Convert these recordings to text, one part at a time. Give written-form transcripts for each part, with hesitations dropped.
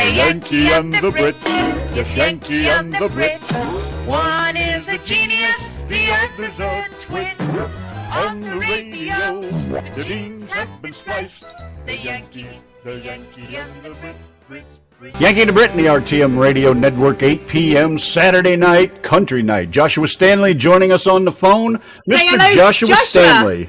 The Yankee and the Brit. Yes, Yankee and the Brit. One is a genius, the other's a twit. On the radio, the beans have been spliced. The Yankee and the Brit, Brit. Yankee and the Brit in the RTM Radio Network, 8 p.m. Saturday night, country night. Joshua Stanley joining us on the phone. Say Mr. hello, Joshua Stanley.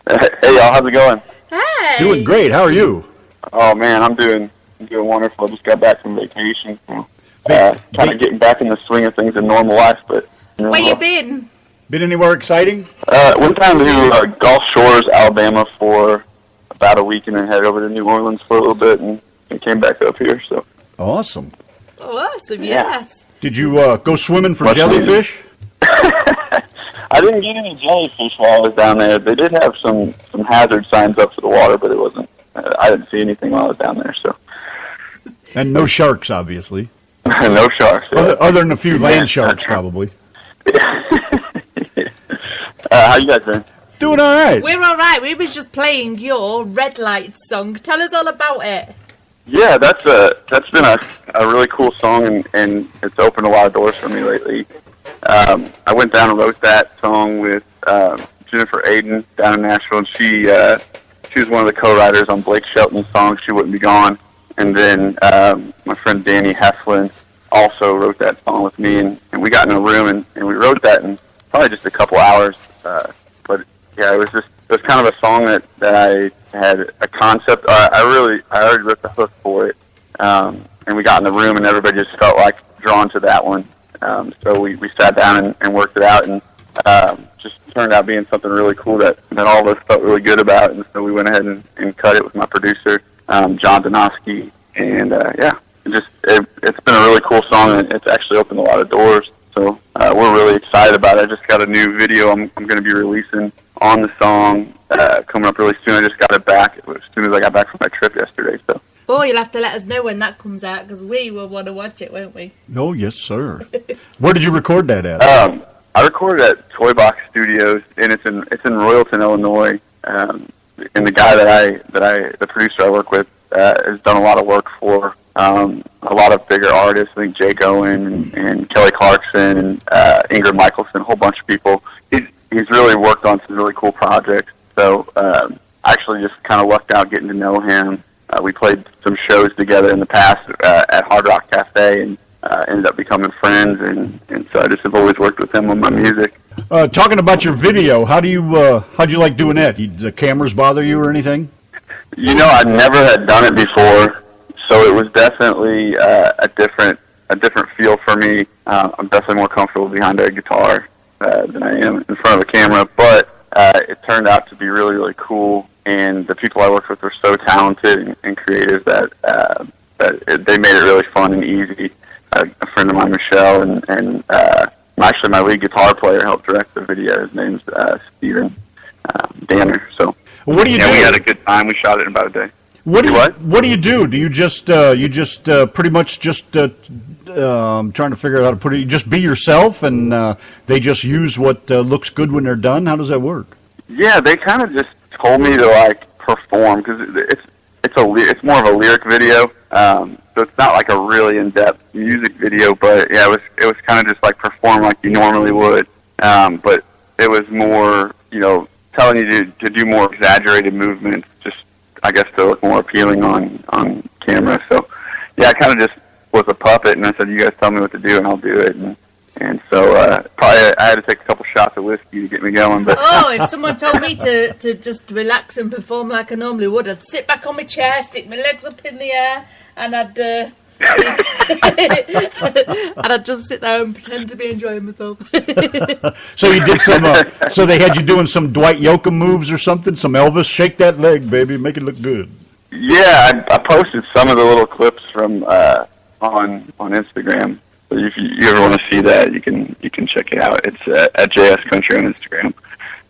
Hey, y'all, how's it going? Hey. Doing great. How are you? Oh, man, I'm doing wonderful. I just got back from vacation. Kind of getting back in the swing of things in normal life. But Where you been? Been anywhere exciting? Went down to Gulf Shores, Alabama for about a week and then headed over to New Orleans for a little bit and came back up here. So Awesome. Awesome, yes. Did you go swimming for jellyfish? I didn't get any jellyfish while I was down there. They did have some hazard signs up for the water, but it wasn't. I didn't see anything while I was down there. So. And no sharks, obviously. No sharks. Yeah. Other than a few land sharks, probably. How you guys doing? Doing all right. We're all right. We was just playing your Red Light song. Tell us all about it. Yeah, that's been a really cool song, and it's opened a lot of doors for me lately. I went down and wrote that song with Jennifer Aiden down in Nashville, and she was one of the co-writers on Blake Shelton's song "She Wouldn't Be Gone." And then my friend Danny Heflin also wrote that song with me, and we got in a room and we wrote that in probably just a couple hours. But yeah, it was kind of a song that I had a concept. I already wrote the hook for it, and we got in the room and everybody just felt like drawn to that one. So we sat down and worked it out, and just turned out being something really cool that all of us felt really good about. And so we went ahead and cut it with my producer, John Donosky, and it's been a really cool song, and it's actually opened a lot of doors. So we're really excited about it. I just got a new video I'm going to be releasing on the song coming up really soon. I just got it back as soon as I got back from my trip yesterday. So. Oh, you'll have to let us know when that comes out, because we will want to watch it, won't we? Oh, yes, sir. Where did you record that at? I recorded at Toy Box Studios, and it's in Royalton, Illinois. And the guy the producer I work with, has done a lot of work for a lot of bigger artists. I think Jake Owen and Kelly Clarkson and Ingrid Michaelson, a whole bunch of people. He's really worked on some really cool projects. So I actually just kind of lucked out getting to know him. We played some shows together in the past at Hard Rock Cafe, and ended up becoming friends. And so I just have always worked with him on my music. Talking about your video, how'd you like doing that? The cameras bother you or anything? You know, I never had done it before, so it was definitely a different feel for me. I'm definitely more comfortable behind a guitar than I am in front of a camera, but it turned out to be really, really cool. And the people I worked with were so talented and creative that they made it really fun and easy. A friend of mine, Michelle, and actually my lead guitar player helped direct the video. His name's Steven Danner. So what do you do? We had a good time. We shot it in about a day. What do you do? Do you just pretty much just trying to figure out how to put it? You just be yourself, and they just use what looks good when they're done. How does that work? Yeah, they kind of just told me to perform, because it's more of a lyric video. So it's not like a really in-depth music video, but yeah, it was kind of just perform like you normally would. But it was more, telling you to do more exaggerated movements, just I guess to look more appealing on camera. So yeah, I kind of just was a puppet, and I said, "You guys tell me what to do, and I'll do it." And so probably I had to take a couple shots of whiskey to get me going. But if someone told me to just relax and perform like I normally would, I'd sit back on my chair, stick my legs up in the air, and I'd and I'd just sit there and pretend to be enjoying myself. So you did some. So they had you doing some Dwight Yoakam moves or something. Some Elvis, shake that leg, baby, make it look good. Yeah, I posted some of the little clips from on Instagram. So if you ever want to see that, you can check it out. It's at JS Country on Instagram.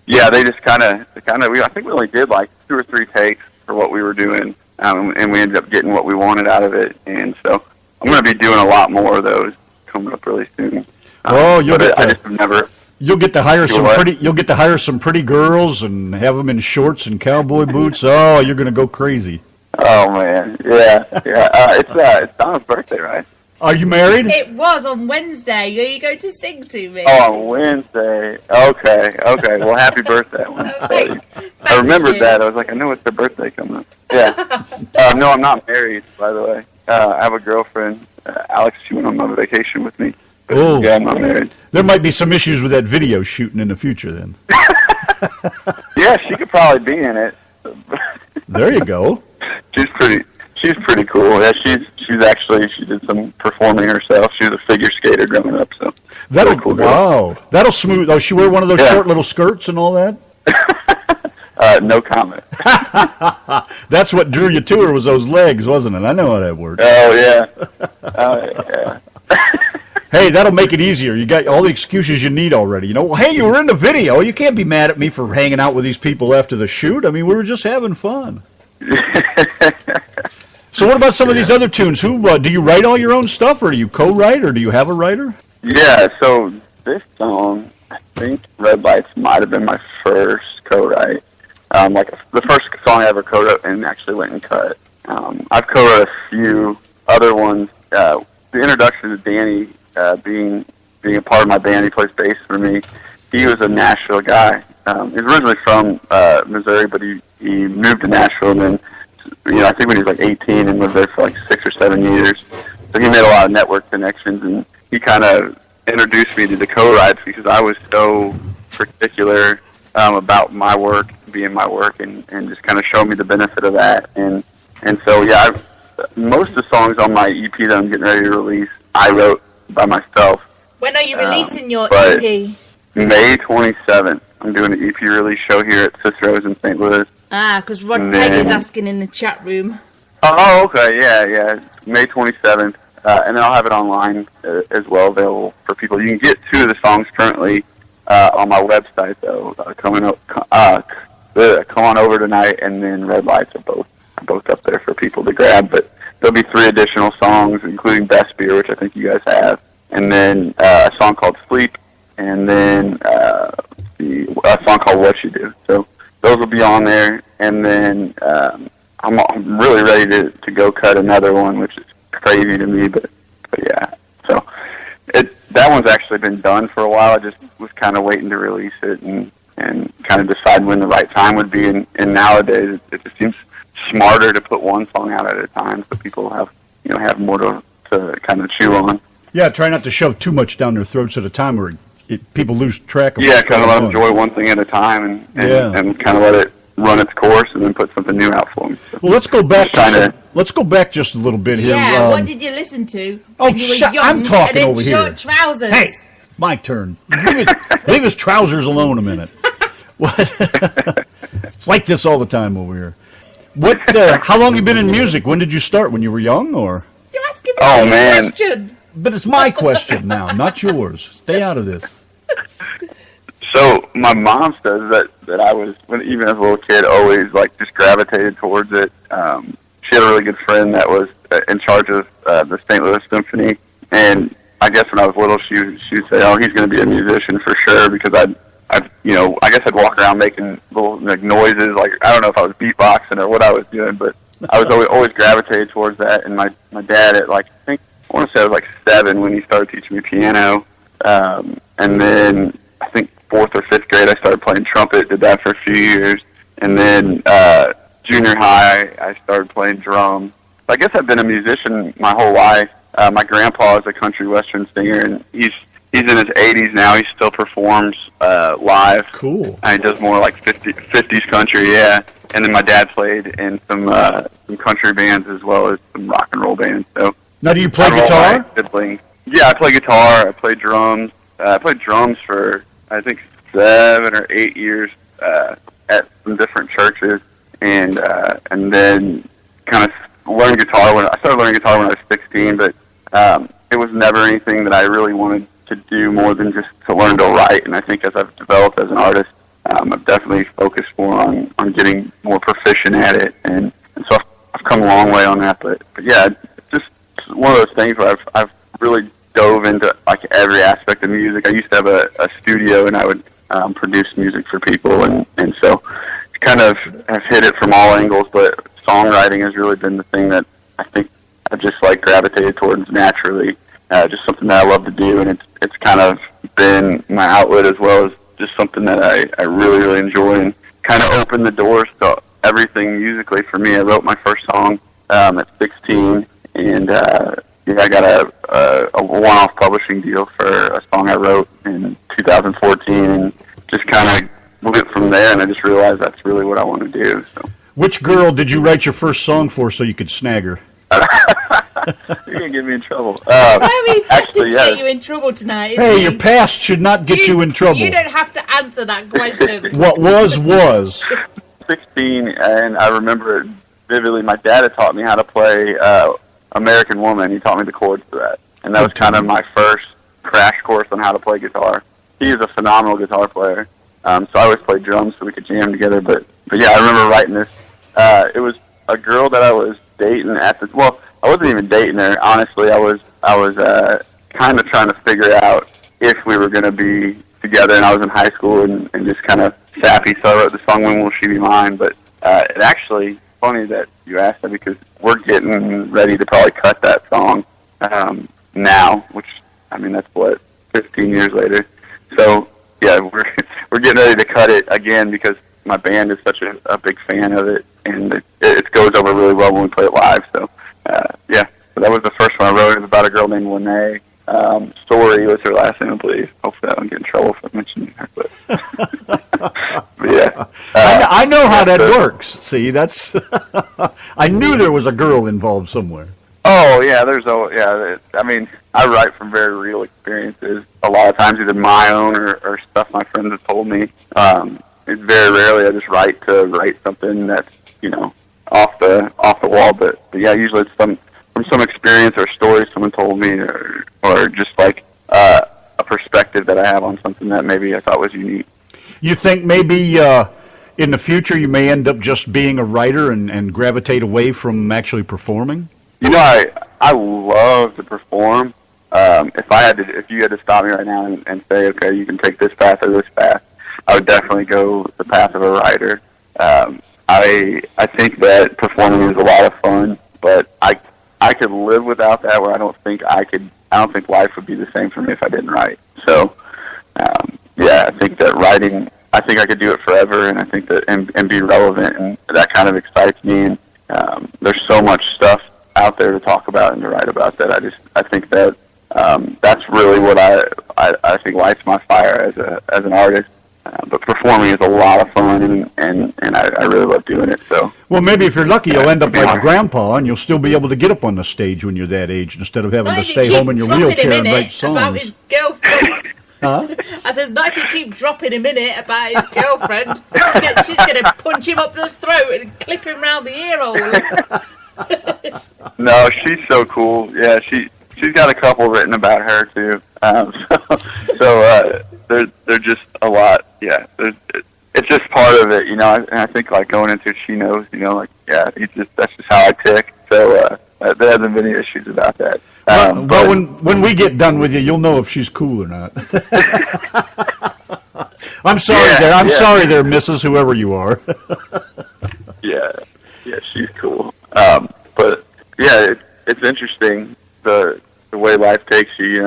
Yeah, they just kind of. I think we only did 2 or 3 takes for what we were doing, and we ended up getting what we wanted out of it. And so I'm going to be doing a lot more of those coming up really soon. I just have never. You'll get to hire some pretty. You'll get to hire some pretty girls and have them in shorts and cowboy boots. Oh, you're going to go crazy. Oh man, yeah. It's Donna's birthday, right? Are you married? It was on Wednesday. Are you going to sing to me? Oh, on Wednesday. Okay. Well, happy birthday. I remembered that. I was like, I know it's their birthday coming up. Yeah. No, I'm not married, by the way. I have a girlfriend, Alex. She went on my vacation with me. But Oh. yeah, I'm not married. There might be some issues with that video shooting in the future then. Yeah, she could probably be in it. There you go. She's pretty cool. Yeah, she did some performing herself. She was a figure skater growing up, so That'll really cool girl. wow. That'll smooth. Oh, she wear one of those Yeah. short little skirts and all that. No comment. That's what drew you to her was those legs, wasn't it? I know how that works. Oh yeah. Hey, that'll make it easier. You got all the excuses you need already. You know, well, hey, you were in the video. You can't be mad at me for hanging out with these people after the shoot. I mean, we were just having fun. So what about some of these other tunes? Who do you write all your own stuff, or do you co-write, or do you have a writer? Yeah, so this song, I think Red Lights might have been my first co-write. Like the first song I ever co-wrote and actually went and cut. I've co-wrote a few other ones. The introduction to Danny being a part of my band, he plays bass for me. He was a Nashville guy. He's originally from Missouri, but he moved to Nashville, and then I think when he was like 18 and lived there for like 6 or 7 years. So he made a lot of network connections, and he kind of introduced me to the co-writes because I was so particular about my work being my work, and just kind of showed me the benefit of that. And so yeah, most of the songs on my EP that I'm getting ready to release, I wrote by myself. When are you releasing your but- EP? May 27th, I'm doing an EP release show here at Cicero's in St. Louis. Because Rod And Peg is then- asking in the chat room. Oh, okay, yeah. May 27th, and then I'll have it online as well, available for people. You can get 2 of the songs currently on my website, though. Come on over tonight, and then Red Lights are both up there for people to grab. But there'll be 3 additional songs, including Best Beer, which I think you guys have, and then a song called Sleep, and then a song called What You Do. So those will be on there, and then I'm really ready to go cut another one, which is crazy to me, but yeah. So that one's actually been done for a while. I just was kind of waiting to release it and kind of decide when the right time would be. And nowadays, it just seems smarter to put one song out at a time so people have more to kind of chew on. Yeah, try not to shove too much down their throats at a time where people lose track of Yeah, what's kind of going let them on. enjoy one thing at a time and Yeah. kind of let it run its course and then put something new out for them. So Well, let's go back. Just trying to- Let's go back just a little bit here. Yeah, what did you listen to oh, when you were shut- young I'm talking and in over here. short trousers? Hey, my turn. Leave his trousers alone a minute. What? It's like this all the time over here. What? How long you been in music? When did you start? When you were young, or? You're asking me Oh, a man. question. But it's my question now, not yours. Stay out of this. So my mom says that I was, even as a little kid, always like just gravitated towards it. She had a really good friend that was in charge of the St. Louis Symphony, and I guess when I was little, she would say, "Oh, he's going to be a musician for sure," because I guess I'd walk around making little noises, like I don't know if I was beatboxing or what I was doing, but I was always gravitated towards that. And my dad at I want to say I was 7 when he started teaching me piano, and then I think 4th or 5th grade I started playing trumpet. Did that for a few years, and then junior high I started playing drums. I guess I've been a musician my whole life. My grandpa is a country western singer, and he's in his 80s now. He still performs live. Cool. And he does more 50s country, yeah. And then my dad played in some country bands as well as some rock and roll bands. So Now, do you play I don't know guitar? my siblings. Yeah, I play guitar. I play drums. I played drums for I think 7 or 8 years at some different churches, and then kind of learned guitar I started learning guitar when I was 16, but it was never anything that I really wanted to do more than just to learn to write. And I think as I've developed as an artist, I've definitely focused more on getting more proficient at it, and so I've come a long way on that. But yeah, it's just one of those things where I've really dove into every aspect of music. I used to have a studio, and I would produce music for people, and so kind of have hit it from all angles, but songwriting has really been the thing that I think I just like gravitated towards naturally. Just something that I love to do, and it's kind of been my outlet as well as just something that I really, really enjoy, and kind of opened the doors to everything musically for me. I wrote my first song at 16, and I got a one-off publishing deal for a song I wrote in 2014, and just kind of went from there, and I just realized that's really what I want to do. So. Which girl did you write your first song for so you could snag her? You're going to get me in trouble. Why are we actually, to get you in trouble tonight? Hey, your past should not get you in trouble. You don't have to answer that question. What was. 16, and I remember it vividly. My dad had taught me how to play American Woman. He taught me the chords to that. And that was kind of my first crash course on how to play guitar. He is a phenomenal guitar player. So I always played drums so we could jam together. But yeah, I remember writing this. It was a girl that I was dating at the, well, I wasn't even dating her. Honestly, I was kind of trying to figure out if we were going to be together, and I was in high school and just kind of sappy, so I wrote the song "When Will She Be Mine." But it actually funny that you asked that, because we're getting ready to probably cut that song now, which, I mean, that's what, 15 years later. So yeah, we're getting ready to cut it again because my band is such a big fan of it, and it goes over really well when we play it live. So yeah, so that was the first one I wrote. It was about a girl named Lene. Story was her last name, I believe. Hopefully I don't get in trouble for mentioning her. But, but yeah. I know how that works. See, that's... I knew there was a girl involved somewhere. Oh, yeah, I mean, I write from very real experiences. A lot of times either my own or stuff my friends have told me. It's very rarely I just write to write something that's, off the wall. But yeah, usually it's from some experience or story someone told me, or just like a perspective that I have on something that maybe I thought was unique. You think maybe in the future you may end up just being a writer and gravitate away from actually performing? I love to perform. If you had to stop me right now and say, okay, you can take this path or this path, I would definitely go the path of a writer. I think that performing is a lot of fun, but I could live without that, where I don't think life would be the same for me if I didn't write. So, yeah, I think that writing, I think I could do it forever, and I think that, and be relevant, and that kind of excites me. And there's so much stuff out there to talk about and to write about that I think that that's really what I think lights my fire as an artist. But performing is a lot of fun, and I really love doing it. So, well, maybe if you're lucky, you'll end up like Grandpa, and you'll still be able to get up on the stage when you're that age, insteed of having to stay home in your wheelchair and write songs. About his girlfriend. Huh? I says, not if you keep dropping him in it about his girlfriend. She's going to punch him up the throat and clip him round the ear hole. No, she's so cool. Yeah, she's got a couple written about her too. So they're just a lot. Yeah, it's just part of it, And I think like going into it, she knows, that's just how I tick. So there hasn't been any issues about that. Well, when we get done with you, you'll know if she's cool or not. I'm sorry, sorry there, Mrs. Whoever you are. yeah, she's cool. But yeah, it's interesting the way life takes you.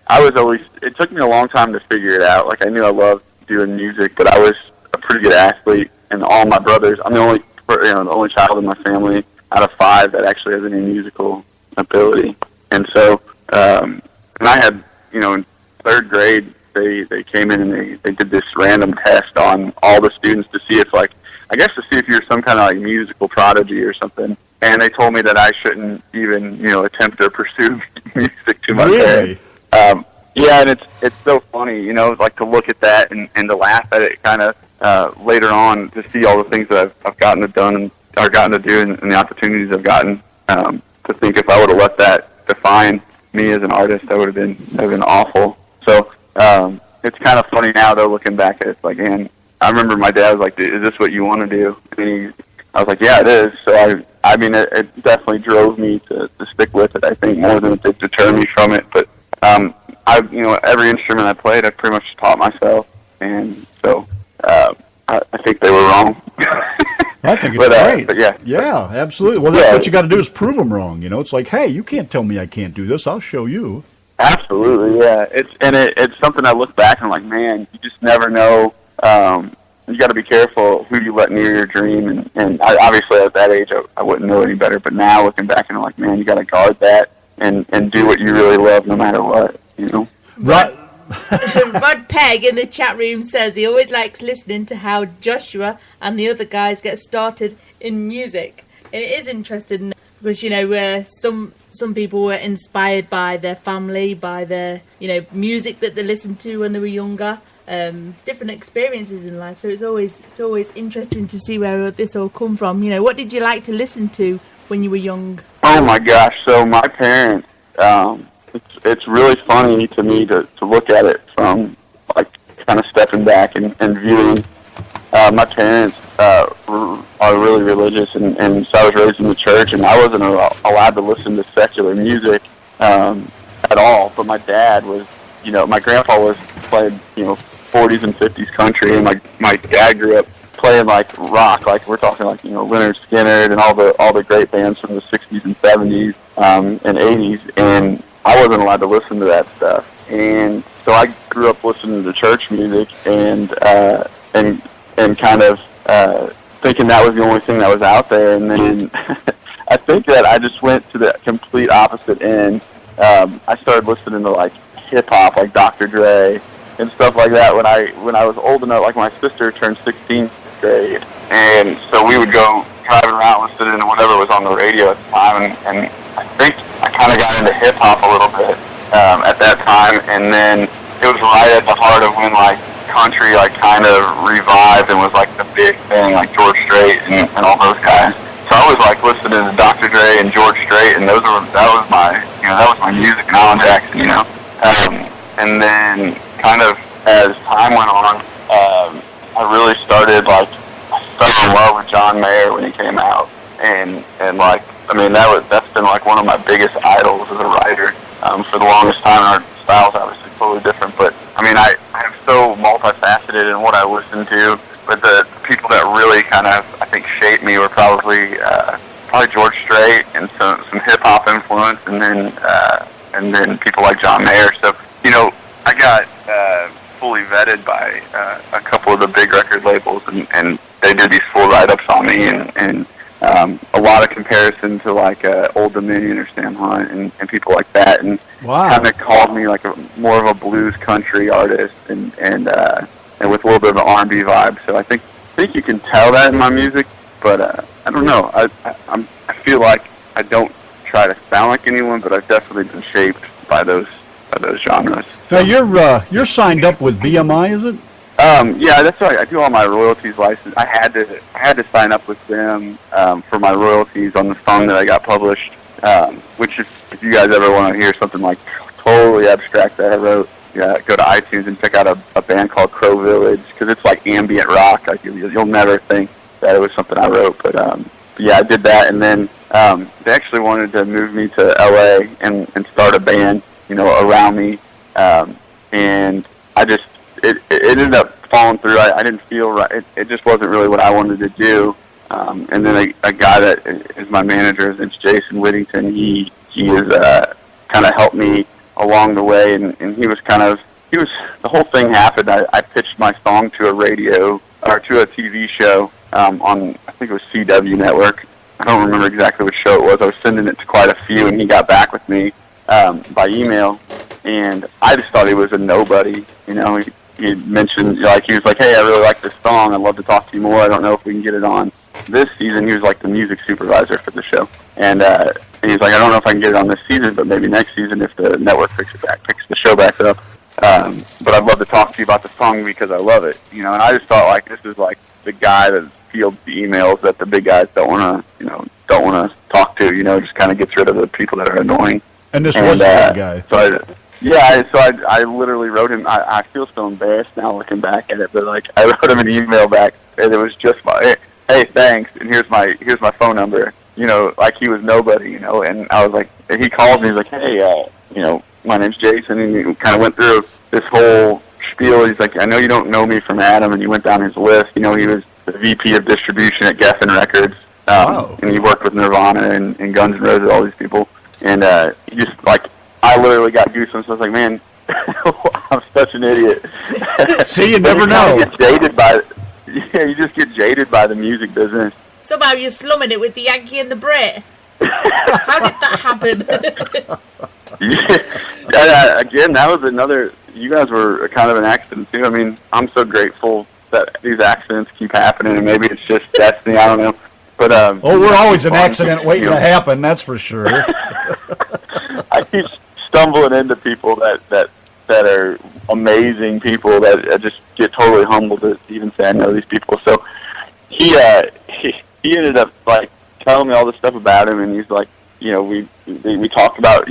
I was always. It took me a long time to figure it out. Like I knew I loved doing music, but I was a pretty good athlete, and all my brothers. I'm the only child in my family out of 5 that actually has any musical ability. And so, and I had, in 3rd grade, they came in and they did this random test on all the students to see if to see if you're some kind of musical prodigy or something. And they told me that I shouldn't even, attempt to pursue music too much. Really? Yeah, and it's so funny, to look at that and to laugh at it kind of later on, to see all the things that I've gotten to done or gotten to do and the opportunities I've gotten, to think if I would have let that define me as an artist, that would have been awful. So it's kind of funny now, though, looking back at it. It's like, man, I remember my dad was like, is this what you want to do? And I was like, yeah, it is. So I mean, it definitely drove me to stick with it, I think, more than it did deter me from it. But every instrument I played, I pretty much taught myself, and so I think they were wrong. I think it's great. But yeah. Yeah, absolutely. Well, that's what you got to do is prove them wrong. It's like, hey, you can't tell me I can't do this. I'll show you. Absolutely, yeah. It's something I look back and I'm like, man, you just never know. You got to be careful who you let near your dream. And I, obviously at that age, I wouldn't know any better. But now looking back and I'm like, man, you got to guard that and do what you really love no matter what, Right. Rod Pegg in the chat room says he always likes listening to how Joshua and the other guys get started in music. And it is interesting because, where some people were inspired by their family, by their, music that they listened to when they were younger, different experiences in life. So it's always interesting to see where this all come from. What did you like to listen to when you were young? Oh my gosh! So my parents, it's really funny to me to look at it from like kind of stepping back and viewing. My parents are really religious, and so I was raised in the church, and I wasn't allowed to listen to secular music at all. But my dad was, my grandpa played 40s and 50s country, and my dad grew up playing like rock, like we're talking like Leonard Skinner and all the great bands from the 60s and 70s and 80s, and I wasn't allowed to listen to that stuff. And so I grew up listening to church music and kind of thinking that was the only thing that was out there. And then I think that I just went to the complete opposite end. I started listening to like hip hop, like Dr. Dre and stuff like that when I was old enough. Like my sister turned 16th grade, and so we would go driving around listening to whatever was on the radio at the time. And I think I kind of got into hip hop a little bit at that time, and then it was right at the heart of when like country like kind of revived and was like the big thing, like George Strait and all those guys. So I was like listening to Dr. Dre and George Strait, and that was my music and Alan Jackson, and then kind of as time went on, I really started in love with John Mayer when he came out, and like that's been like one of my biggest idols as a writer for the longest time. Our style's obviously totally different, but I am so multifaceted in what I listen to. But the people that really kind of I think shaped me were probably George Strait and some hip hop influence, and then people like John Mayer. So I got fully vetted by a couple of the big record labels, and they did these full write-ups on me, and a lot of comparison to like Old Dominion or Sam Hunt and people like that, and kind of called me like more of a blues country artist, and with a little bit of an R&B vibe. So I think you can tell that in my music, but I don't know. I feel like I don't try to sound like anyone, but I've definitely been shaped by those genres. Now you're signed up with BMI, is it? Yeah, that's right. I do all my royalties license. I had to sign up with them for my royalties on the song that I got published. Which if you guys ever want to hear something like totally abstract that I wrote, go to iTunes and check out a band called Crow Village, because it's like ambient rock. Like you'll never think that it was something I wrote, but yeah, I did that, and then they actually wanted to move me to LA and start a band, around me, and it ended up falling through. I didn't feel right. It just wasn't really what I wanted to do. And then a guy that is my manager, his name's Jason Whittington. He has kind of helped me along the way, and the whole thing happened. I pitched my song to a radio or to a TV show on, I think it was CW Network. I don't remember exactly which show it was. I was sending it to quite a few, and he got back with me by email, and I just thought he was a nobody. He mentioned, he was like, hey, I really like this song. I'd love to talk to you more. I don't know if we can get it on this season. He was like the music supervisor for the show. And he's like, I don't know if I can get it on this season, but maybe next season if the network picks the show back up. But I'd love to talk to you about the song because I love it. And I just thought like this is like the guy that fields the emails that the big guys don't want to talk to, just kind of gets rid of the people that are annoying. And this was that guy. So I literally wrote him. I feel so embarrassed now looking back at it, but like I wrote him an email back, and it was just hey, thanks, and here's my phone number. Like he was nobody, and I was like, he called me, he's like, hey, my name's Jason, and he kind of went through this whole spiel. He's like, I know you don't know me from Adam, and you went down his list. He was the VP of distribution at Geffen Records. And he worked with Nirvana and Guns N' Roses, all these people. And he just, like, I literally got goosebumps. I was like, man, I'm such an idiot. See, you never know. You just get jaded by the music business. Somehow you're slumming it with the Yankee and the Brit. How did that happen? Again, that was another. You guys were kind of an accident too. I mean, I'm so grateful that these accidents keep happening, and maybe it's just destiny. I don't know. But we're always an accident waiting to happen. That's for sure. I keep stumbling into people that are amazing people that I just get totally humbled to even say I know these people. So he ended up like telling me all this stuff about him, and he's like, we talked about,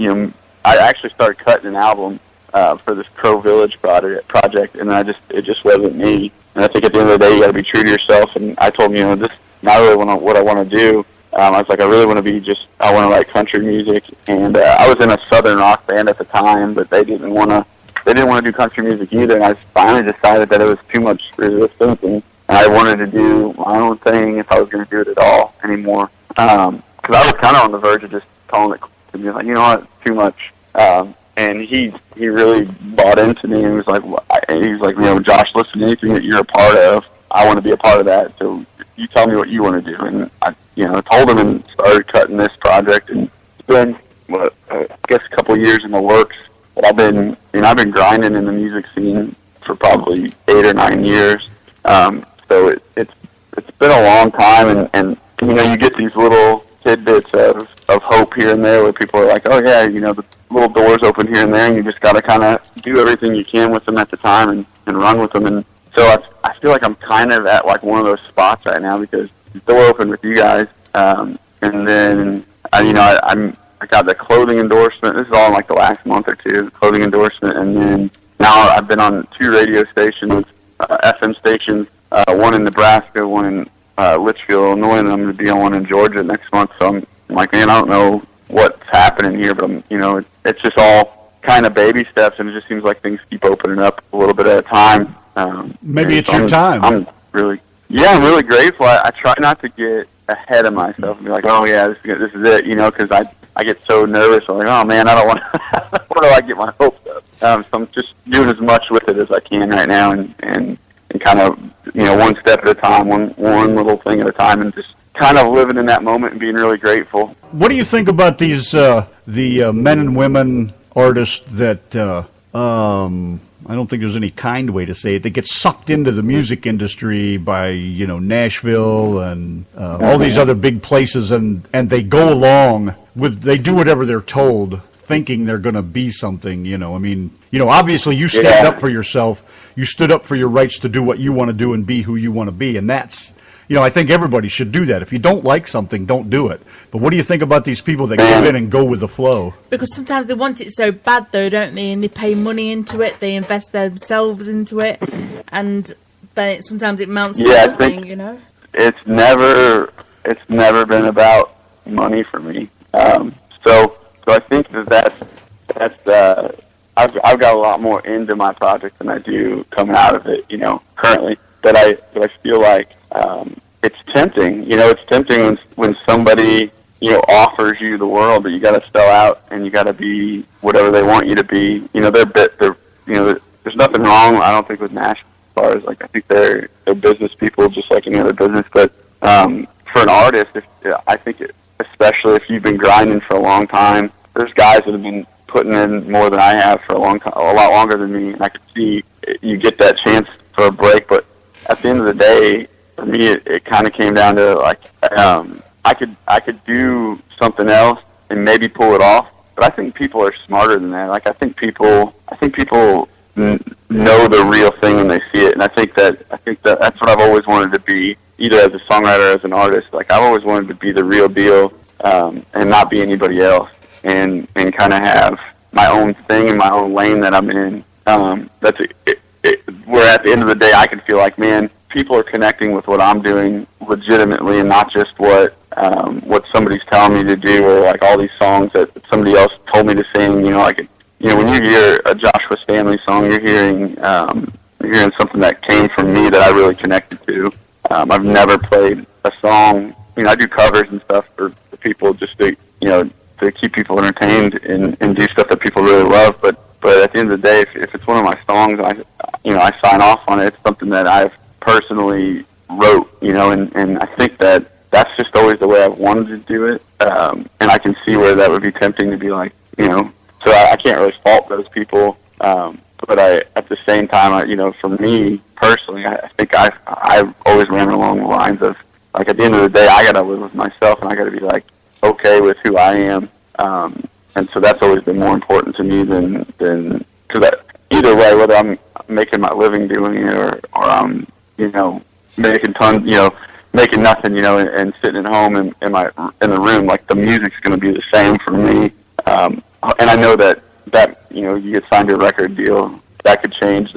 I actually started cutting an album for this Crow Village project, and it just wasn't me. And I think at the end of the day, you got to be true to yourself. And I told him, this is not really what I want to do. I was like, I really want to I want to write country music. And I was in a southern rock band at the time, but they didn't want to do country music either. And I finally decided that it was too much resistance, and I wanted to do my own thing if I was going to do it at all anymore. Because I was kind of on the verge of just calling it to be like, you know what, too much. And he really bought into me and was like, Josh, listen to anything that you're a part of. I want to be a part of that. So you tell me what you want to do. And I told him and started cutting this project. And it's been, I guess, a couple of years in the works. But I've been grinding in the music scene for probably 8 or 9 years. So it's been a long time, and you get these little tidbits of hope here and there where people are like, oh yeah, the little doors open here and there, and you just got to kind of do everything you can with them at the time and run with them. And so I feel like I'm kind of at like one of those spots right now because the door opened with you guys, and then I got the clothing endorsement. This is all in like the last month or two, clothing endorsement, and then now I've been on 2 radio stations, FM stations. One in Nebraska, one in Litchfield, Illinois, and I'm going to be on one in Georgia next month. So I'm like, man, I don't know what's happening here, but it's just all kind of baby steps, and it just seems like things keep opening up a little bit at a time. Maybe it's your time. I'm really grateful. I try not to get ahead of myself and be like, oh yeah, this is it, because I get so nervous. I'm like, oh man, I don't want. Where do I get my hopes up? So I'm just doing as much with it as I can right now, and kind of, one step at a time, one little thing at a time, and just kind of living in that moment and being really grateful. What do you think about these the men and women artists that I don't think there's any kind way to say it. They get sucked into the music industry by Nashville and all these other big places, and they go along with, they do whatever they're told, thinking they're going to be something. Obviously you stand up for yourself. You stood up for your rights to do what you want to do and be who you want to be, and that's, I think everybody should do that. If you don't like something, don't do it. But what do you think about these people that go in and go with the flow? Because sometimes they want it so bad, though, don't they? And they pay money into it, they invest themselves into it, and then sometimes it mounts to nothing, It's never been about money for me. So I think that's I've got a lot more into my project than I do coming out of it, currently. But I feel like it's tempting. It's tempting when somebody offers you the world, but you got to spell out and you got to be whatever they want you to be. There's nothing wrong, I don't think, with Nashville as far as like, I think they're business people just like any other business. But for an artist, I think especially if you've been grinding for a long time, there's guys that have been putting in more than I have for a long time, a lot longer than me, and I could see you get that chance for a break. But at the end of the day, for me, it kind of came down to like I could do something else and maybe pull it off. But I think people are smarter than that. Like I think people know the real thing when they see it, and I think that that's what I've always wanted to be, either as a songwriter or as an artist. Like I've always wanted to be the real deal and not be anybody else, and kind of have my own thing in my own lane that I'm in. Where at the end of the day, I can feel like, man, people are connecting with what I'm doing legitimately, and not just what somebody's telling me to do, or like all these songs that somebody else told me to sing. When you hear a Joshua Stanley song, you're hearing something that came from me that I really connected to. I've never played a song. I do covers and stuff for people just to, to keep people entertained and do stuff that people really love. But at the end of the day, if it's one of my songs, I sign off on it. It's something that I've personally wrote, and I think that's just always the way I've wanted to do it. And I can see where that would be tempting to be like, so I can't really fault those people. But at the same time, for me personally, I think I always ran along the lines of, like, at the end of the day, I got to live with myself, and I got to be, like, okay with who I am. And so that's always been more important to me than because either way, whether I'm making my living doing it or I'm, making tons, making nothing, and sitting at home in the room, like, the music's going to be the same for me. And I know that you get signed to a record deal, that could change.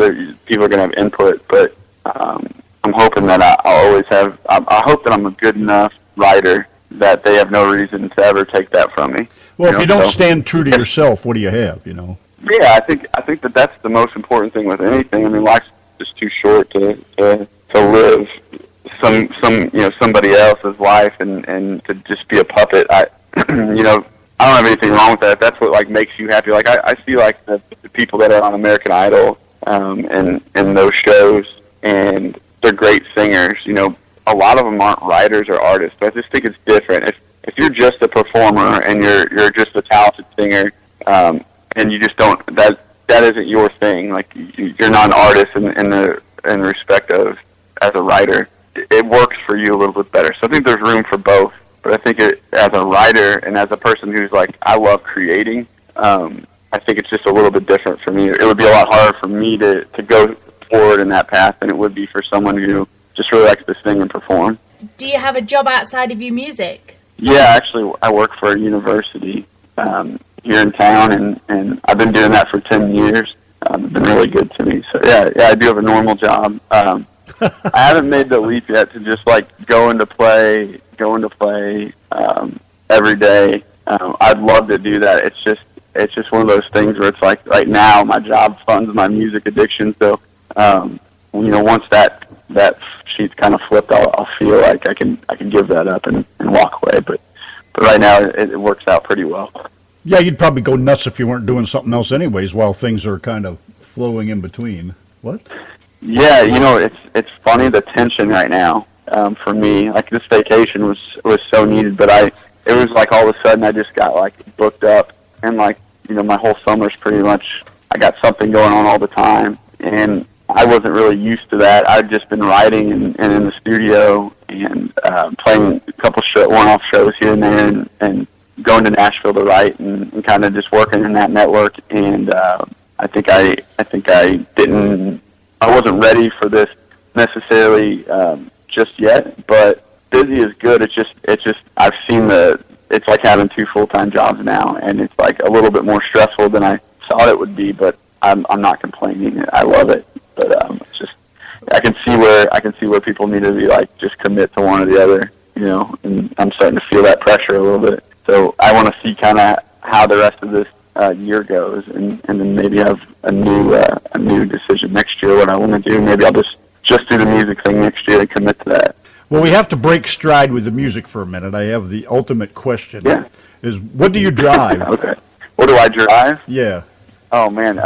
People are going to have input, but I'm hoping that I'll always have. I hope that I'm a good enough writer that they have no reason to ever take that from me. Well, if you don't stand true to yourself, what do you have? Yeah, I think that's the most important thing with anything. I mean, life's just too short to live somebody else's life and to just be a puppet. I don't have anything wrong with that. If that's what, like, makes you happy. Like, I see, like, the people that are on American Idol and those shows, and they're great singers. A lot of them aren't writers or artists, but I just think it's different. If you're just a performer and you're just a talented singer, and you just don't, that isn't your thing. Like, you're not an artist in respect of as a writer. It works for you a little bit better. So I think there's room for both. But I think as a writer and as a person who's like, I love creating, I think it's just a little bit different for me. It would be a lot harder for me to go forward in that path than it would be for someone who just really likes to sing and perform. Do you have a job outside of your music? Yeah, actually, I work for a university here in town, and I've been doing that for 10 years. It's been really good to me. So, yeah, I do have a normal job. I haven't made the leap yet to just, like, going to play every day. I'd love to do that. It's just one of those things where it's like, right now my job funds my music addiction. So, once that sheet's kind of flipped, I'll feel like I can give that up and walk away. But right now it works out pretty well. Yeah, you'd probably go nuts if you weren't doing something else anyways while things are kind of flowing in between. What? Yeah, it's funny, the tension right now. For me, like, this vacation was so needed, but it was like all of a sudden I just got, like, booked up, and, like, my whole summer's pretty much, I got something going on all the time, and I wasn't really used to that. I'd just been writing and in the studio and playing a couple one-off shows here and there, and going to Nashville to write and kind of just working in that network. And I think I wasn't ready for this necessarily just yet, but busy is good. It's just I've seen it's like having two full-time jobs now, and it's like a little bit more stressful than I thought it would be, but I'm not complaining. I love it, but it's just I can see where people need to be, like, just commit to one or the other, and I'm starting to feel that pressure a little bit. So I want to see kind of how the rest of this year goes, and then maybe have a new decision next year what I want to do. Maybe I'll just do the music thing next year and commit to that. Well, we have to break stride with the music for a minute. I have the ultimate question. Yeah. Is what do you drive? Okay. What do I drive? Yeah. Oh, man.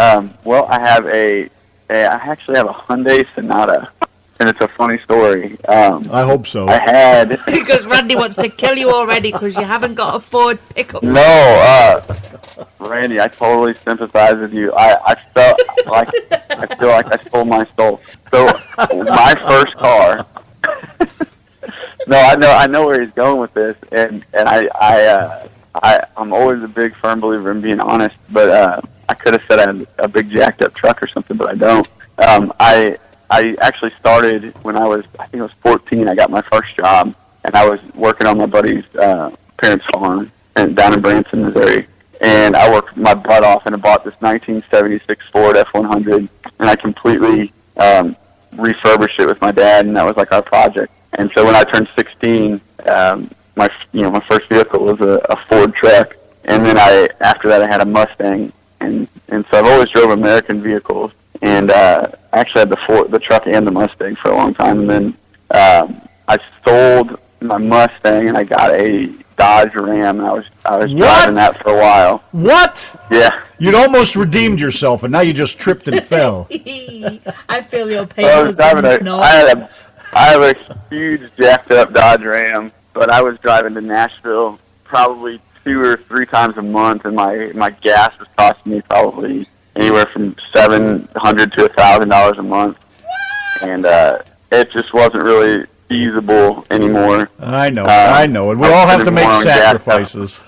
Well, I actually have a Hyundai Sonata, and it's a funny story. I hope so. I had... Because Randy wants to kill you already because you haven't got a Ford pickup. No, Randy, I totally sympathize with you. I feel like I stole my soul. So my first car. No, I know where he's going with this, and I'm always a big firm believer in being honest. But I could have said I had a big jacked up truck or something, but I don't. I actually started when I think I was 14. I got my first job, and I was working on my buddy's parents' farm down in Branson, Missouri. And I worked my butt off, and I bought this 1976 Ford F100, and I completely refurbished it with my dad, and that was like our project. And so when I turned 16, my first vehicle was a Ford truck, and then after that I had a Mustang, and so I've always drove American vehicles, and I actually had the truck and the Mustang for a long time, and then I sold my Mustang and I got a Dodge Ram, and I was driving that for a while. What? Yeah. You'd almost redeemed yourself, and now you just tripped and fell. I feel your pain. I was driving I have a huge jacked up Dodge Ram, but I was driving to Nashville probably 2 or 3 times a month, and my gas was costing me probably anywhere from $700 to $1,000 a month, and it just wasn't really feasible anymore. I know, and we all have to make sacrifices.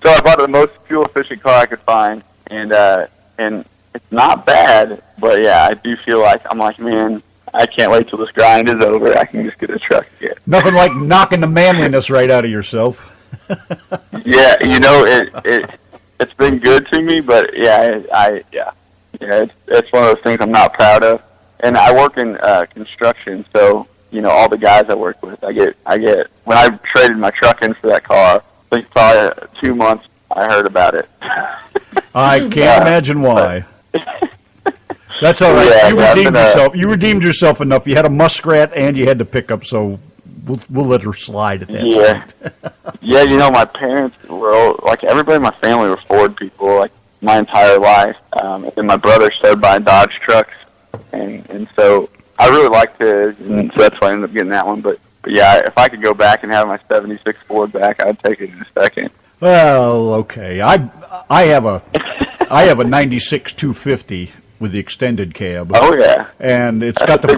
So I bought the most fuel efficient car I could find, and it's not bad, but yeah, I do feel like I'm like, man, I can't wait till this grind is over. I can just get a truck again. Nothing like knocking the manliness right out of yourself. Yeah, it's been good to me, but it's one of those things I'm not proud of. And I work in construction, so all the guys I work with, I get when I traded my truck in for that car, I think probably 2 months I heard about it. I can't imagine why. That's all right. Yeah, you redeemed yourself. You redeemed yourself enough. You had a muskrat and you had to pick up, so we'll let her slide at that point. Yeah, my parents were all, like, everybody in my family were Ford people, like, my entire life. And then my brother started buying Dodge trucks, and so I really liked it, and so that's why I ended up getting that one. But yeah, if I could go back and have my '76 Ford back, I'd take it in a second. Well, okay. I have a '96 250 with the extended cab. Oh yeah, and it's got the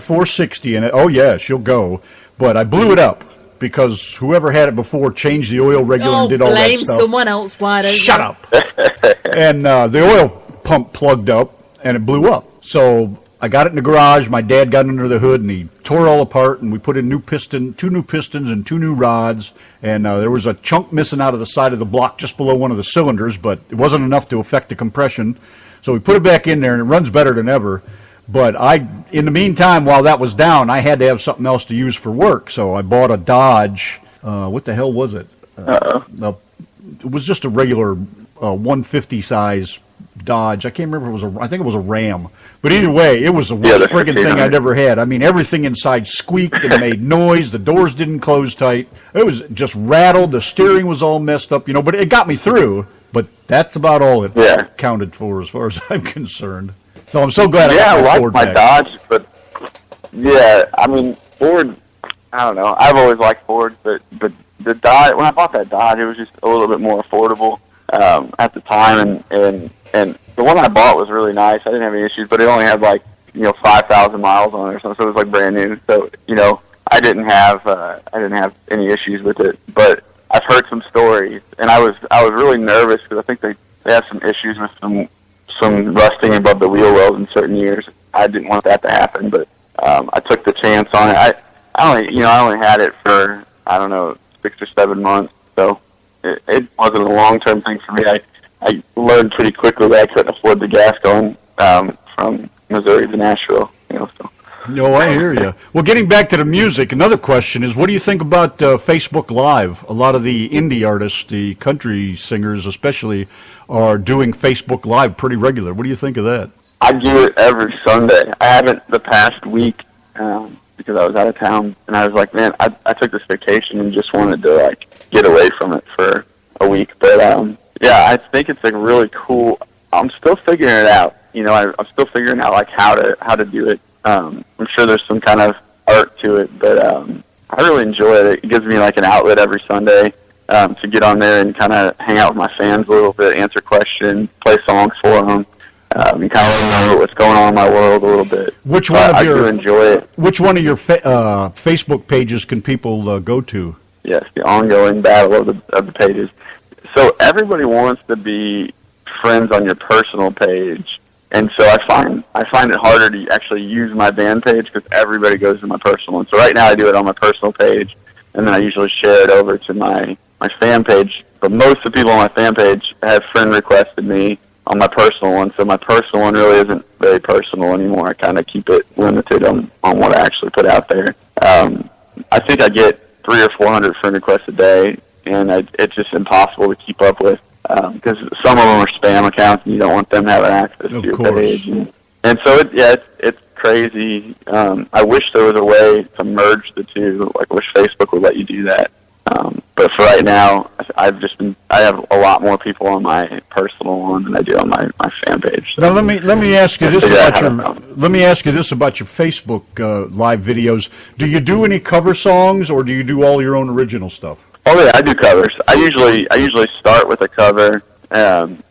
460 in it. Oh yeah, she'll go. But I blew it up because whoever had it before changed the oil regular and did all that blame stuff. someone else. Why don't Shut up. And the oil pump plugged up and it blew up. So I got it in the garage. My dad got under the hood and he tore it all apart, and we put in two new pistons and 2 new rods. And there was a chunk missing out of the side of the block just below one of the cylinders, but it wasn't enough to affect the compression. So we put it back in there, and it runs better than ever. But in the meantime, while that was down, I had to have something else to use for work. So I bought a Dodge. What the hell was it? It was just a regular 150 size Dodge. I can't remember. I think it was a Ram. But either way, it was the worst friggin' thing I'd ever had. I mean, everything inside squeaked and made noise. The doors didn't close tight. It was just rattled. The steering was all messed up, but it got me through. But that's about all it counted for as far as I'm concerned. So I'm so glad I got my Ford back. Dodge, but yeah, I mean, Ford, I don't know. I've always liked Ford, but the Dodge, when I bought that Dodge, it was just a little bit more affordable at the time, and the one I bought was really nice. I didn't have any issues, but it only had 5,000 miles on it or something, so it was brand new. So I didn't have any issues with it, but I've heard some stories, and I was really nervous because I think they have some issues with some rusting above the wheel wells in certain years. I didn't want that to happen, but I took the chance on it. I only had it for 6 or 7 months, so it wasn't a long-term thing for me. I learned pretty quickly that I couldn't afford the gas going from Missouri to Nashville. So. No, I hear you. Well, getting back to the music, another question is, what do you think about Facebook Live? A lot of the indie artists, the country singers especially, are doing Facebook Live pretty regular. What do you think of that? I do it every Sunday. I haven't the past week because I was out of town, and I was like, man, I took this vacation and just wanted to get away from it for a week. But yeah, I think it's really cool. I'm still figuring it out. I'm still figuring out how to do it. I'm sure there's some kind of art to it, but I really enjoy it. It gives me an outlet every Sunday to get on there and kind of hang out with my fans a little bit, answer questions, play songs for them, and kind of let them know what's going on in my world a little bit. I do enjoy it. Which one of your Facebook pages can people go to? Yes, the ongoing battle of the pages. So everybody wants to be friends on your personal page. And so I find it harder to actually use my band page because everybody goes to my personal one. So right now I do it on my personal page, and then I usually share it over to my fan page. But most of the people on my fan page have friend requested me on my personal one, so my personal one really isn't very personal anymore. I kind of keep it limited on what I actually put out there. I think I get 300 or 400 friend requests a day, and it's just impossible to keep up with. Because some of them are spam accounts, and you don't want them having access to your page. And so, it's crazy. I wish there was a way to merge the two. Like, I wish Facebook would let you do that. But for right now, I have a lot more people on my personal one than I do on my fan page. So now let me ask you this about your Facebook live videos. Do you do any cover songs, or do you do all your own original stuff? Oh yeah, I do covers. I usually start with a cover,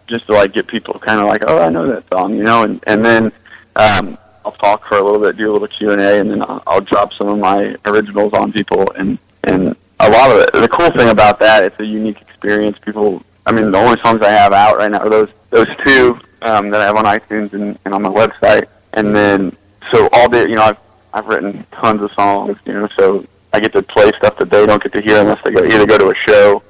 just to like get people kind of like, oh, I know that song, you know, and then I'll talk for a little bit, do a little Q&A, and then I'll drop some of my originals on people, and a lot of it. The cool thing about that, it's a unique experience. People, I mean, the only songs I have out right now are those two that I have on iTunes and on my website, and then so all the, you know, I've written tons of songs, you know, so I get to play stuff that they don't get to hear unless they either go to a show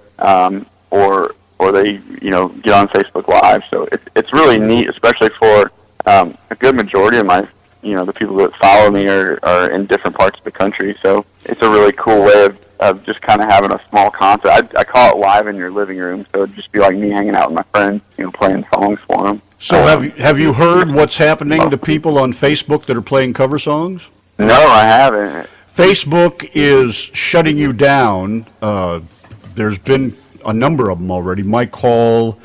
or they, you know, get on Facebook Live. So it's really neat, especially for a good majority of my, you know, the people that follow me are in different parts of the country. So it's a really cool way of just kind of having a small concert. I call it live in your living room, so it'd just be like me hanging out with my friends, you know, playing songs for them. So have you heard what's happening to people on Facebook that are playing cover songs? No, I haven't. Facebook is shutting you down. There's been a number of them already. Mike Hall,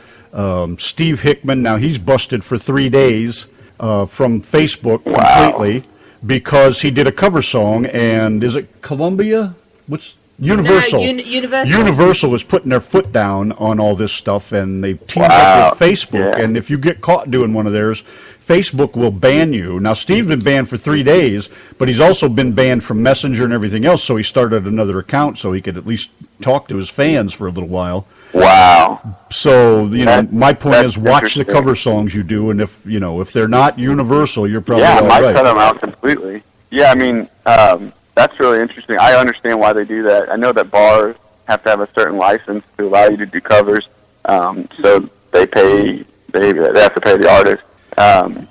Steve Hickman. Now he's busted for 3 days from Facebook completely because he did a cover song. And is it Columbia? What's Universal? Universal is putting their foot down on all this stuff, and they've teamed up with Facebook. Yeah. And if you get caught doing one of theirs, Facebook will ban you. Now, Steve's been banned for 3 days, but he's also been banned from Messenger and everything else, so he started another account so he could at least talk to his fans for a little while. Wow. So, you know, my point is watch the cover songs you do, and if they're not Universal, you're probably all right. Yeah, I might cut them out completely. Yeah, I mean, that's really interesting. I understand why they do that. I know that bars have to have a certain license to allow you to do covers, so they have to pay the artist.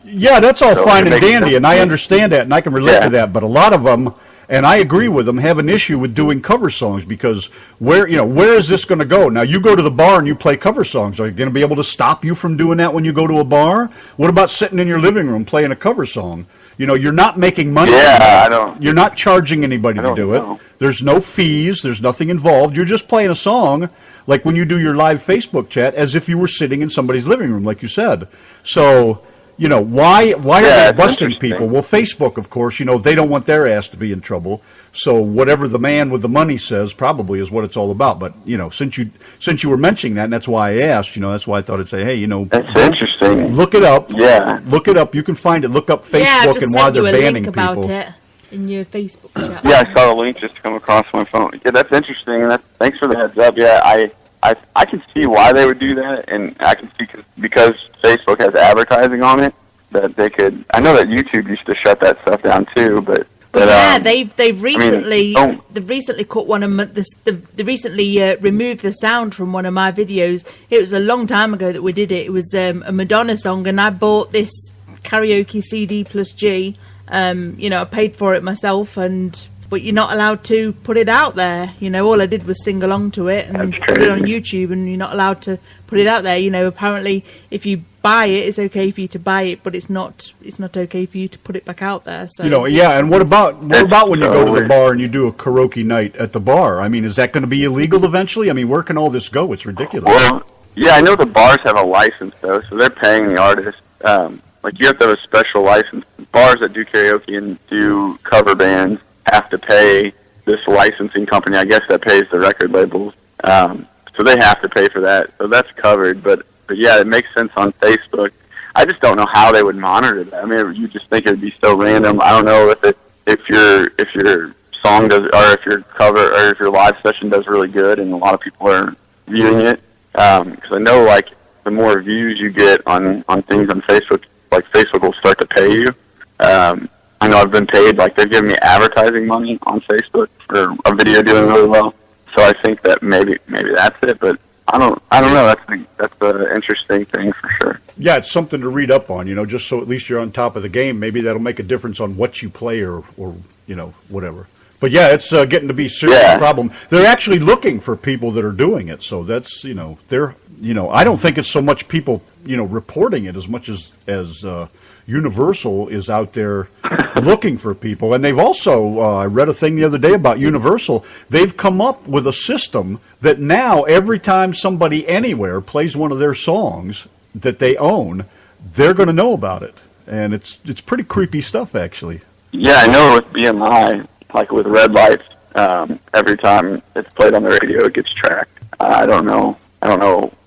Yeah, that's all fine and dandy, and I understand that, and I can relate to that. But a lot of them, and I agree with them, have an issue with doing cover songs because where is this going to go? Now, you go to the bar and you play cover songs. Are you going to be able to stop you from doing that when you go to a bar? What about sitting in your living room playing a cover song? You know, you're not making money. Yeah, You're not charging anybody to do it. There's no fees. There's nothing involved. You're just playing a song, like when you do your live Facebook chat, as if you were sitting in somebody's living room, like you said. So, you know, why are they busting people? Well, Facebook, of course, you know, they don't want their ass to be in trouble. So whatever the man with the money says probably is what it's all about. But, you know, since you were mentioning that, and that's why I asked, you know, that's why I thought I'd say, hey, you know, that's interesting. Look it up. Yeah. Look it up. You can find it. Look up Facebook and why they're banning people. About it in your Facebook chat. Yeah, I saw the link just come across my phone. Yeah, that's interesting. Thanks for the heads up. Yeah, I can see why they would do that, and I can see because Facebook has advertising on it that they could. I know that YouTube used to shut that stuff down too, but yeah, they've recently cut one of they recently removed the sound from one of my videos. It was a long time ago that we did it. It was a Madonna song, and I bought this karaoke CD plus G. You know, I paid for it myself, but you're not allowed to put it out there. You know, all I did was sing along to it and put it on YouTube, and you're not allowed to put it out there. You know, apparently, if you buy it, it's okay for you to buy it, but it's not okay for you to put it back out there. So, you know, yeah. And what about when you go to the bar and you do a karaoke night at the bar? I mean, is that going to be illegal eventually? I mean, where can all this go? It's ridiculous. Well, yeah, I know the bars have a license though, so they're paying the artist. Like you have to have a special license. Bars that do karaoke and do cover bands have to pay this licensing company, I guess, that pays the record labels. So they have to pay for that. So that's covered. But yeah, it makes sense on Facebook. I just don't know how they would monitor that. I mean, you just think it would be so random. I don't know if your song does, or if your cover, or if your live session does really good, and a lot of people are viewing it. Because I know, like, the more views you get on things on Facebook, like Facebook will start to pay you. I know I've been paid, like they've given me advertising money on Facebook for a video doing really well. So I think that maybe that's it, but I don't know. That's an interesting thing for sure. Yeah, it's something to read up on, you know, just so at least you're on top of the game. Maybe that'll make a difference on what you play or you know, whatever. But yeah, it's getting to be a serious problem. They're actually looking for people that are doing it. So that's, you know, I don't think it's so much people reporting it as much as Universal is out there looking for people. And they've also, I read a thing the other day about Universal. They've come up with a system that now every time somebody anywhere plays one of their songs that they own, they're going to know about it. And it's pretty creepy stuff, actually. Yeah, I know with BMI, like with red lights, every time it's played on the radio, it gets tracked. I don't know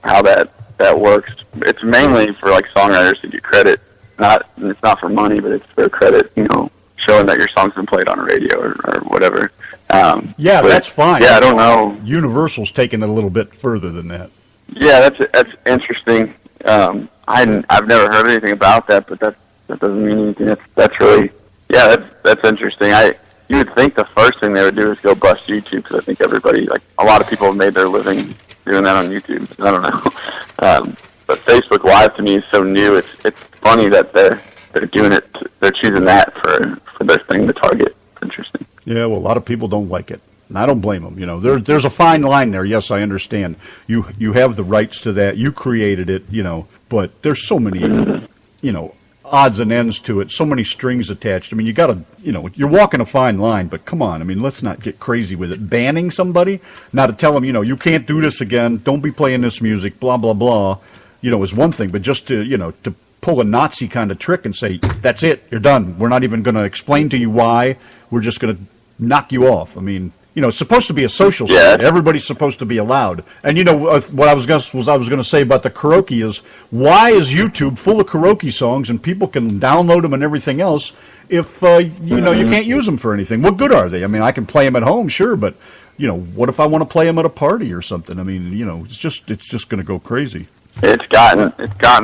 how that works. It's mainly for like songwriters to get credit. It's not for money, but it's for credit, showing that your song's been played on the radio or whatever. That's fine. Yeah, I don't know. Universal's taking it a little bit further than that. Yeah, that's interesting. I've never heard anything about that, but that doesn't mean anything. That's really, that's interesting. You would think the first thing they would do is go bust YouTube, because I think everybody, like a lot of people have made their living doing that on YouTube. I don't know. But Facebook Live to me is so new. It's funny that they're doing it. They're choosing that for their thing to target. It's interesting. Yeah, well, a lot of people don't like it, and I don't blame them. There's a fine line there. Yes, I understand. You have the rights to that. You created it. But there's so many odds and ends to it. So many strings attached. I mean, you got to you're walking a fine line. But come on, I mean, let's not get crazy with it. Banning somebody, not to tell them you can't do this again. Don't be playing this music. Blah blah blah. Is one thing, but just to pull a Nazi kind of trick and say, that's it, you're done. We're not even going to explain to you why. We're just going to knock you off. I mean, it's supposed to be a social site. Everybody's supposed to be allowed. And what I was going to say about the karaoke is, why is YouTube full of karaoke songs and people can download them and everything else if you can't use them for anything? What good are they? I mean, I can play them at home, sure, but what if I want to play them at a party or something? I mean, it's just going to go crazy. It's gotten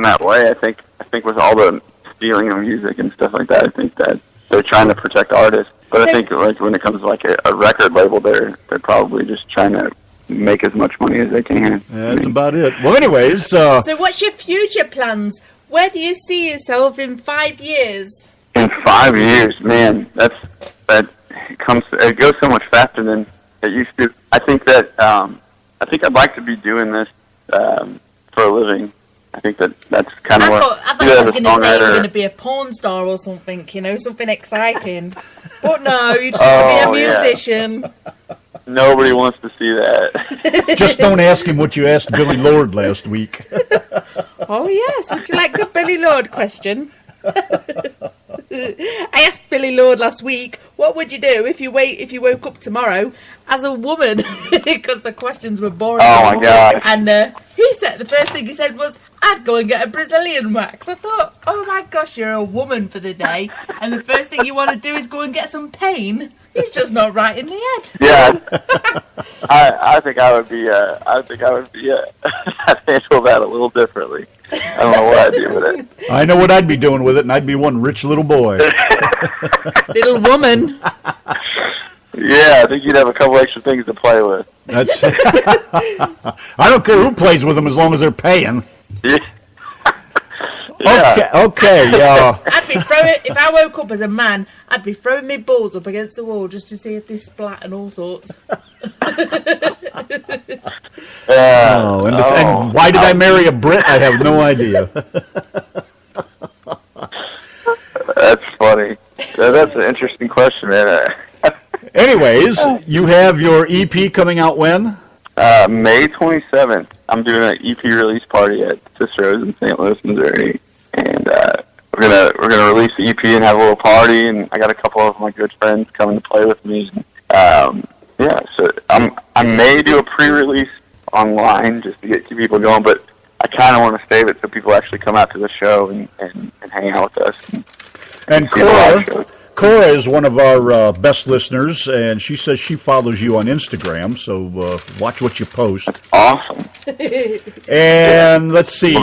that way. I think with all the stealing of music and stuff like that, I think that they're trying to protect artists. But I think like when it comes to like a record label, they're probably just trying to make as much money as they can. That's about it. Well, anyways. So what's your future plans? Where do you see yourself in 5 years? In 5 years, man, it goes so much faster than it used to. I think I'd like to be doing this for a living. I think that's kind of what I thought I was going to say you were going to be a porn star or something, something exciting. But no, you just want to be a musician. Yeah. Nobody wants to see that. Just don't ask him what you asked Billy Lord last week. Oh yes, would you like the Billy Lord question? I asked Billy Lord last week, what would you do if you woke up tomorrow as a woman? Because the questions were boring. Oh my god! And the first thing he said was, I'd go and get a Brazilian wax. I thought, oh my gosh, you're a woman for the day, and the first thing you want to do is go and get some pain. He's just not right in the head. Yeah, I think I would be. I'd handle that a little differently. I don't know what I'd do with it. I know what I'd be doing with it, and I'd be one rich little boy. Little woman. Yeah, I think you'd have a couple extra things to play with. That's. I don't care who plays with them as long as they're paying. Yeah. Okay. I'd be throwing. If I woke up as a man, I'd be throwing my balls up against the wall just to see if they splat and all sorts. And why did I marry a Brit? I have no idea. That's funny. That's an interesting question, man. Anyways, you have your EP coming out when? May 27th. I'm doing an EP release party at Cicero's in St. Louis, Missouri, and we're gonna release the EP and have a little party. And I got a couple of my good friends coming to play with me. So I may do a pre-release online just to get people going, but I kind of want to save it so people actually come out to the show and hang out with us. And Cora is one of our best listeners, and she says she follows you on Instagram, so watch what you post. That's awesome. And let's see,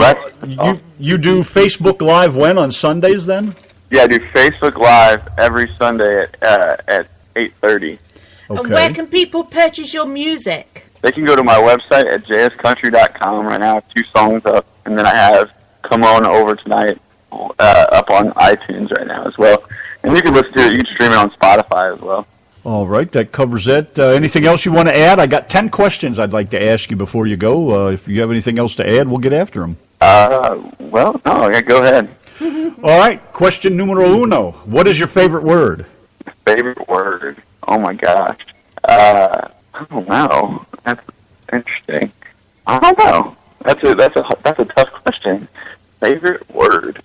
you do Facebook Live when, on Sundays then? Yeah, I do Facebook Live every Sunday at 8:30. Okay. And where can people purchase your music? They can go to my website at jscountry.com. Right now I have 2 songs up, and then I have Come On Over Tonight up on iTunes right now as well. And you can listen to it. You can stream it on Spotify as well. All right, that covers it. Anything else you want to add? I got 10 questions I'd like to ask you before you go. If you have anything else to add, we'll get after them. Well, no, yeah, go ahead. All right, question numero uno. What is your favorite word? Favorite word? Oh my gosh. I don't know. That's interesting. I don't know. That's a tough question. Favorite word?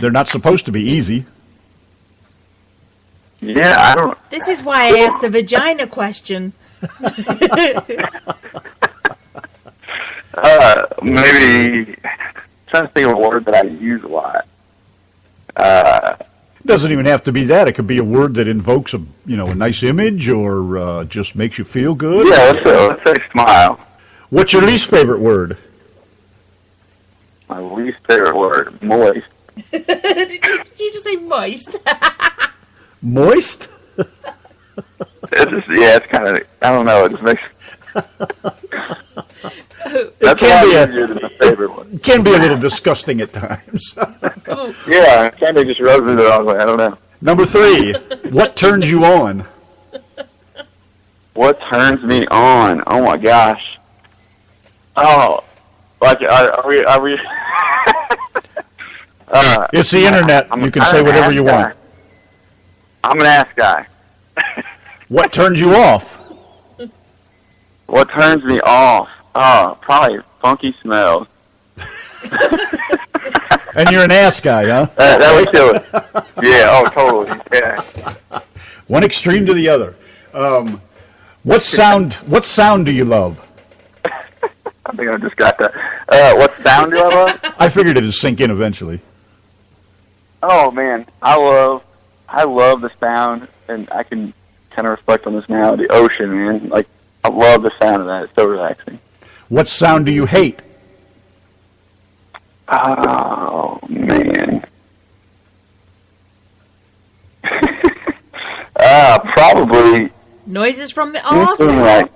They're not supposed to be easy. Yeah, I don't. This is why I asked the vagina question. Maybe trying to think of a word that I use a lot. It doesn't even have to be that. It could be a word that invokes a nice image or just makes you feel good. Yeah, let's say smile. What's your least favorite word? My least favorite word, moist. Did you just say moist? Moist? It's kind of, I don't know, it just makes... That's easier than my favorite one. It can be a little disgusting at times. Yeah, it kind of just rubs me the wrong way, I don't know. Number 3, what turns you on? What turns me on? Oh my gosh. Oh, like, are we It's the internet. You can say whatever you want. I'm an ass guy. What turns you off? What turns me off? Oh, probably funky smells. And you're an ass guy, huh? That would kill it. Yeah, oh, totally. Yeah. One extreme to the other. What sound do you love? I think I just got that. What sound do I love? I figured it'd sink in eventually. Oh man, I love the sound, and I can kind of reflect on this now. The ocean, man. Like, I love the sound of that. It's so relaxing. What sound do you hate? Oh man. Probably Noises from the arse? like,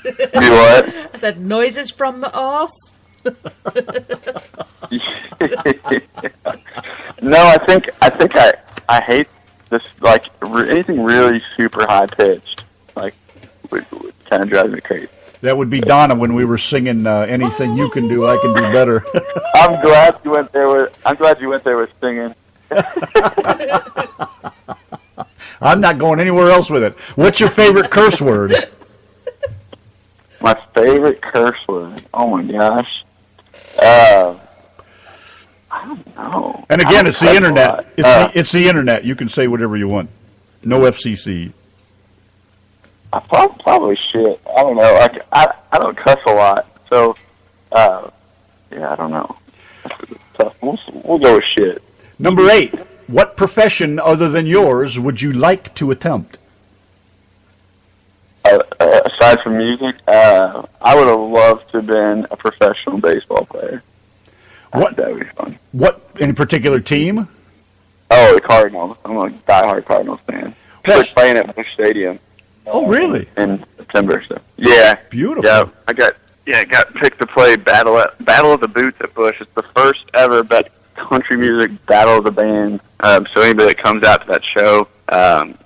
do what? I said noises from the arse. No, I think I hate this, like, anything really super high pitched, like, would kind of drives me crazy. That would be Donna when we were singing "Anything You Can Do, I Can Do Better." I'm glad you went there with singing. I'm not going anywhere else with it. What's your favorite curse word? My favorite curse word. Oh my gosh. I don't know. And again, it's the internet. It's the internet. You can say whatever you want. No FCC. I probably shit. I don't know. Like, I don't cuss a lot, so yeah, I don't know. That's tough. We'll go with shit. Number 8. What profession other than yours would you like to attempt? Aside from music, I would have loved to have been a professional baseball player. That would be fun. What in particular team? Oh, the Cardinals. I'm a diehard Cardinals fan. They're playing at Busch Stadium. Oh, really? In September. So yeah, beautiful. Yeah, I got picked to play Battle of the Boots at Busch. It's the first ever country music battle of the bands. So anybody that comes out to that show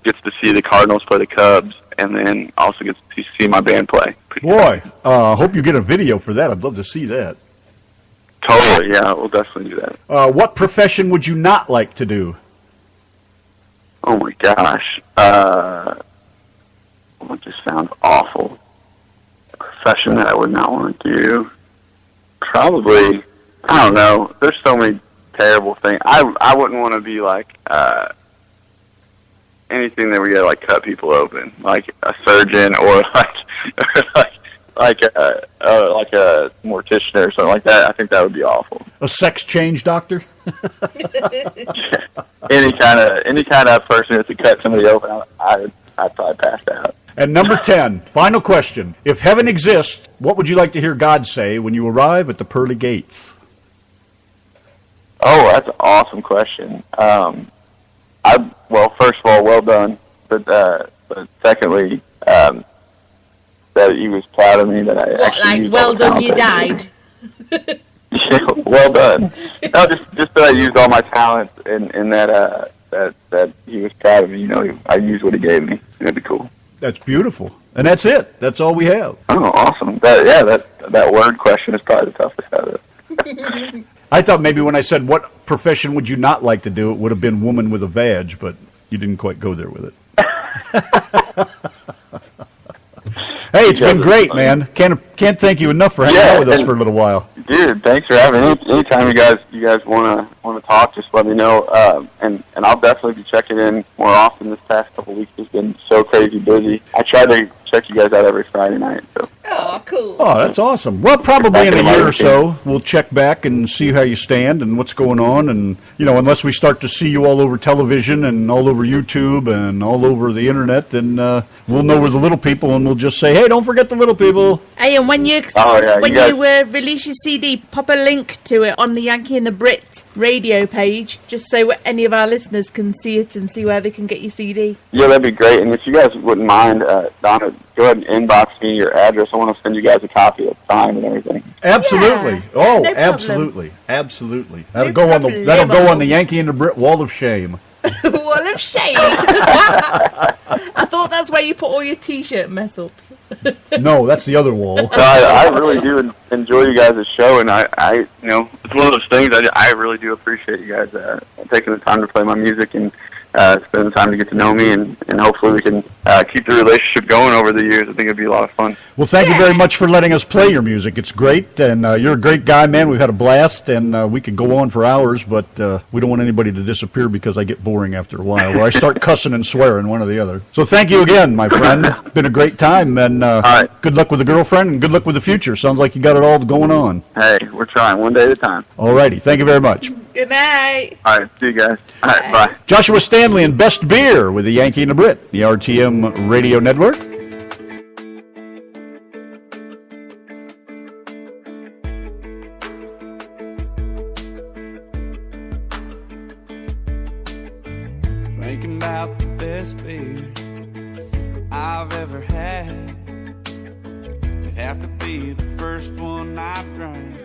gets to see the Cardinals play the Cubs, and then also gets to see my band play. Boy, hope you get a video for that. I'd love to see that. Totally, yeah, we'll definitely do that. What profession would you not like to do? Oh my gosh. What just sounds awful. A profession that I would not want to do. Probably, I don't know. There's so many terrible things. I wouldn't want to be like anything that we gotta like cut people open, like a surgeon or like a mortician or something like that. I think that would be awful. A sex change doctor? Any kind of person that could cut somebody open, I'd probably pass out. And number 10, final question. If heaven exists, what would you like to hear God say when you arrive at the pearly gates? Oh, that's an awesome question. Well, first of all, well done. But secondly, that he was proud of me that I actually used well done, you died. Yeah, well done. No, just that I used all my talents and that he was proud of me. You know, I used what he gave me. That'd be cool. That's beautiful. And that's it. That's all we have. Oh, awesome. That word question is probably the toughest out of it. I thought maybe when I said, what profession would you not like to do, it would have been woman with a vag, but you didn't quite go there with it. Hey, it's been great, man. Can't thank you enough for hanging out with us for a little while. Dude, thanks for having me. Anytime you guys want to talk, just let me know. And I'll definitely be checking in more often. This past couple weeks has been so crazy busy. I try to check you guys out every Friday night. So. Oh, cool. Oh, that's awesome. Well, probably in a year or so, we'll check back and see how you stand and what's going on. And, unless we start to see you all over television and all over YouTube and all over the Internet, then we'll know we're the little people and we'll just say, hey, don't forget the little people. Hey, and when you release your CD, pop a link to it on the Yankee and the Brit radio page, just so any of our listeners can see it and see where they can get your CD. Yeah, that'd be great. And if you guys wouldn't mind, Donna, go ahead and inbox me your address. I want to send you guys a copy of time and everything. Absolutely. Yeah, oh, no absolutely. Absolutely. That'll go on the Yankee and the Brit wall of shame. Wall of shame. I thought that's where you put all your T-shirt mess-ups. No, that's the other wall. I really do enjoy you guys' show, and I it's one of those things. I really do appreciate you guys taking the time to play my music and spend the time to get to know me, and hopefully we can keep the relationship going over the years. I think it'd be a lot of fun. Well, thank you very much for letting us play your music. It's great, and you're a great guy, man. We've had a blast, and we could go on for hours, but we don't want anybody to disappear because I get boring after a while, or I start cussing and swearing, one or the other. So thank you again, my friend. It's been a great time, and all right. Good luck with the girlfriend, and good luck with the future. Sounds like you got it all going on. Hey, we're trying one day at a time. All righty. Thank you very much. Good night. All right, see you guys. All right, bye. Joshua Stanley and Best Beer with the Yankee and the Brit, the RTM Radio Network. Thinking about the best beer I've ever had. It'd have to be the first one I drank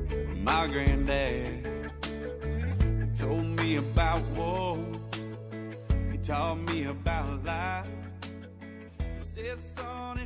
from my granddad. He told me about war. He taught me about life. He said, son,